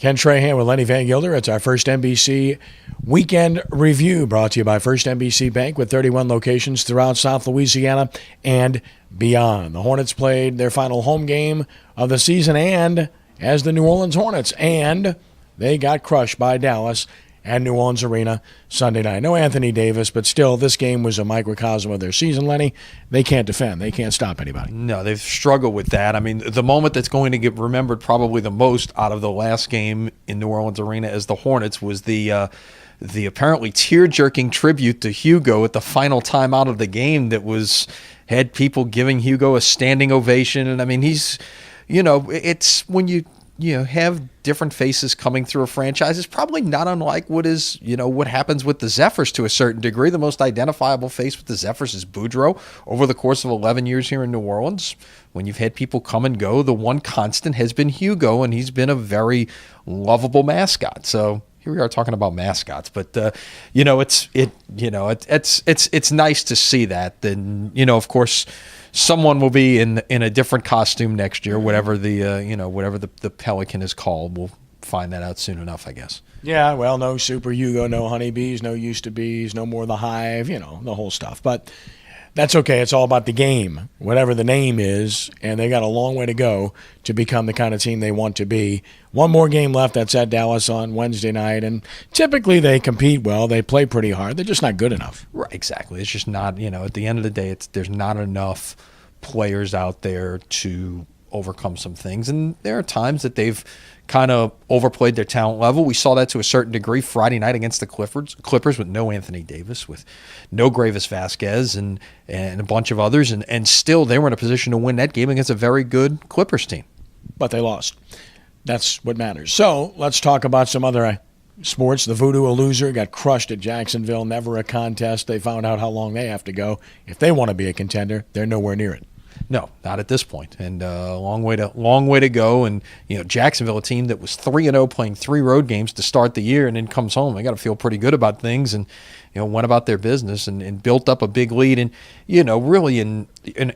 Ken Trahan with Lenny Vangilder. It's our first NBC weekend review brought to you by First NBC Bank with 31 locations throughout South Louisiana and beyond. The Hornets played their final home game of the season and as the New Orleans Hornets, and they got crushed by Dallas at New Orleans Arena Sunday night. No Anthony Davis, but still, this game was a microcosm of their season, Lenny. They can't defend. They can't stop anybody. No, they've struggled with that. I mean, the moment that's going to get remembered probably the most out of the last game in New Orleans Arena as the Hornets was the apparently tear-jerking tribute to Hugo at the final timeout of the game that had people giving Hugo a standing ovation. And, I mean, he's, it's when you have different faces coming through a franchise. It's probably not unlike what happens with the Zephyrs to a certain degree. The most identifiable face with the Zephyrs is Boudreaux. Over the course of 11 years here in New Orleans, when you've had people come and go, the one constant has been Hugo, and he's been a very lovable mascot. So here we are talking about mascots, but it's nice to see that. Then of course, someone will be in a different costume next year, whatever the Pelican is called. We'll find that out soon enough, I guess. Yeah, well, no Super Hugo, no honeybees, no used to bees, no more the Hive, the whole stuff. But that's okay. It's all about the game, whatever the name is, and they got a long way to go to become the kind of team they want to be. One more game left. That's at Dallas on Wednesday night, and typically they compete well. They play pretty hard. They're just not good enough. Right, exactly. It's just not, at the end of the day, there's not enough players out there to overcome some things, and there are times that they've kind of overplayed their talent level. We saw that to a certain degree Friday night against the Clippers with no Anthony Davis, with no Gravis Vasquez, and a bunch of others, and still they were in a position to win that game against a very good Clippers team. But they lost. That's what matters. So let's talk about some other sports. The Voodoo, a loser, got crushed at Jacksonville. Never a contest. They found out how long they have to go. If they want to be a contender, they're nowhere near it. No, not at this point, and long way to go. And Jacksonville, a team that was 3-0, playing 3 road games to start the year, and then comes home. They got to feel pretty good about things, and went about their business and built up a big lead. And really in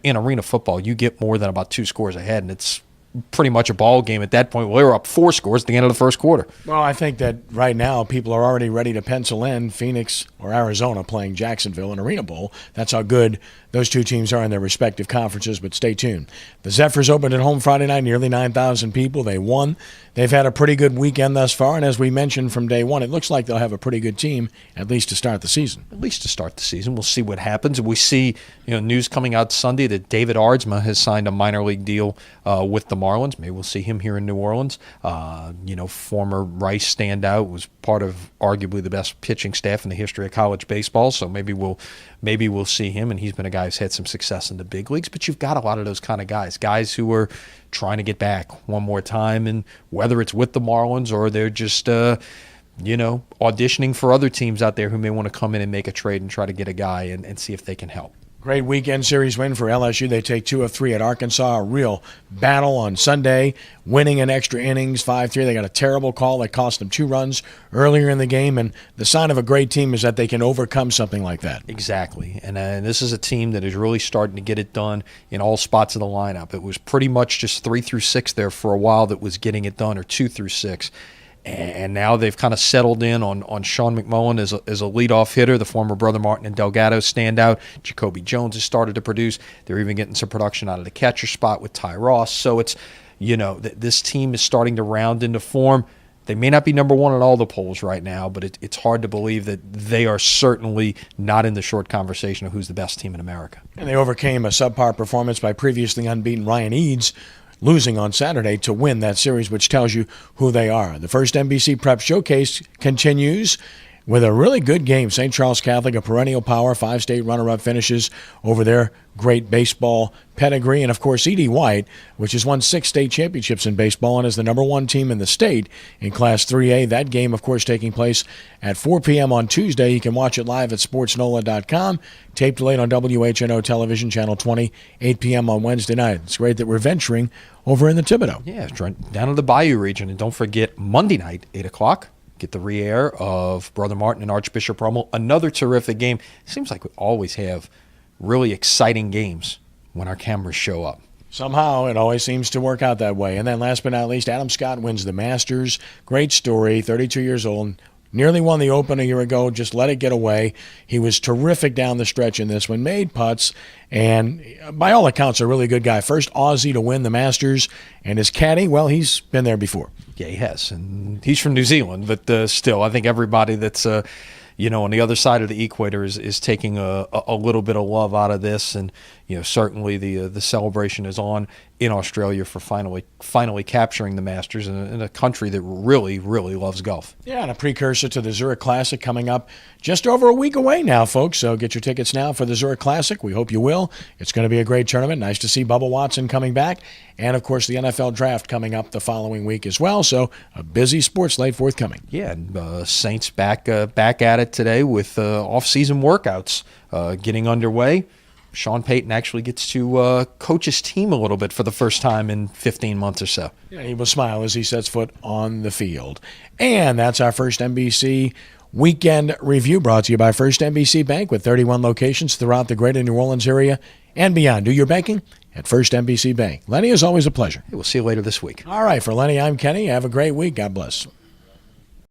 arena football, you get more than about 2 scores ahead, and it's pretty much a ball game at that point. Well, they were up 4 scores at the end of the first quarter. Well, I think that right now people are already ready to pencil in Phoenix or Arizona playing Jacksonville in Arena Bowl. That's how good those two teams are in their respective conferences, but stay tuned. The Zephyrs opened at home Friday night, nearly 9,000 people. They won. They've had a pretty good weekend thus far, and as we mentioned from day one, it looks like they'll have a pretty good team, at least to start the season. At least to start the season. We'll see what happens. We see news coming out Sunday that David Aardsma has signed a minor league deal with the Marlins. Maybe we'll see him here in New Orleans. Former Rice standout, was part of arguably the best pitching staff in the history of college baseball, so maybe we'll see him, and he's been a guy who's had some success in the big leagues. But you've got a lot of those kind of guys who are trying to get back one more time, and whether it's with the Marlins or they're just auditioning for other teams out there who may want to come in and make a trade and try to get a guy and see if they can help. Great weekend series win for LSU. They take 2 of 3 at Arkansas. A real battle on Sunday, winning in extra innings, 5-3. They got a terrible call that cost them 2 runs earlier in the game, and the sign of a great team is that they can overcome something like that. Exactly, and this is a team that is really starting to get it done in all spots of the lineup. It was pretty much just 3 through 6 there for a while that was getting it done, or 2 through 6. And now they've kind of settled in on Sean McMullen as a leadoff hitter. The former Brother Martin and Delgado stand out. Jacoby Jones has started to produce. They're even getting some production out of the catcher spot with Ty Ross. So it's, this team is starting to round into form. They may not be number 1 at all the polls right now, but it's hard to believe that they are certainly not in the short conversation of who's the best team in America. And they overcame a subpar performance by previously unbeaten Ryan Eads, losing on Saturday to win that series, which tells you who they are. The first NBC Prep Showcase continues with a really good game. St. Charles Catholic, a perennial power, 5-state runner-up finishes over their great baseball pedigree. And, of course, E.D. White, which has won 6 state championships in baseball and is the number 1 team in the state in Class 3A. That game, of course, taking place at 4 p.m. on Tuesday. You can watch it live at sportsnola.com. Taped delayed on WHNO Television, Channel 20, 8 p.m. on Wednesday night. It's great that we're venturing over in the Thibodaux. Yeah, down in the Bayou region. And don't forget, Monday night, 8 o'clock. Get the re-air of Brother Martin and Archbishop Rummel. Another terrific game. It seems like we always have really exciting games when our cameras show up. Somehow, it always seems to work out that way. And then last but not least, Adam Scott wins the Masters. Great story, 32 years old. Nearly won the Open a year ago, just let it get away. He was terrific down the stretch in this one, made putts, and by all accounts, a really good guy. First Aussie to win the Masters, and his caddy, well, he's been there before. Yeah, he has, and he's from New Zealand, but still, I think everybody that's on the other side of the equator is taking a little bit of love out of this, and certainly the celebration is on in Australia for finally capturing the Masters in a country that really, really loves golf. Yeah, and a precursor to the Zurich Classic coming up just over a week away now, folks. So get your tickets now for the Zurich Classic. We hope you will. It's going to be a great tournament. Nice to see Bubba Watson coming back. And, of course, the NFL Draft coming up the following week as well. So a busy sports slate forthcoming. Yeah, and Saints back at it today with off-season workouts getting underway. Sean Payton actually gets to coach his team a little bit for the first time in 15 months or so. Yeah, he will smile as he sets foot on the field. And that's our first NBC Weekend Review, brought to you by First NBC Bank with 31 locations throughout the greater New Orleans area and beyond. Do your banking at First NBC Bank. Lenny, is always a pleasure. We'll see you later this week. All right, for Lenny, I'm Kenny. Have a great week. God bless.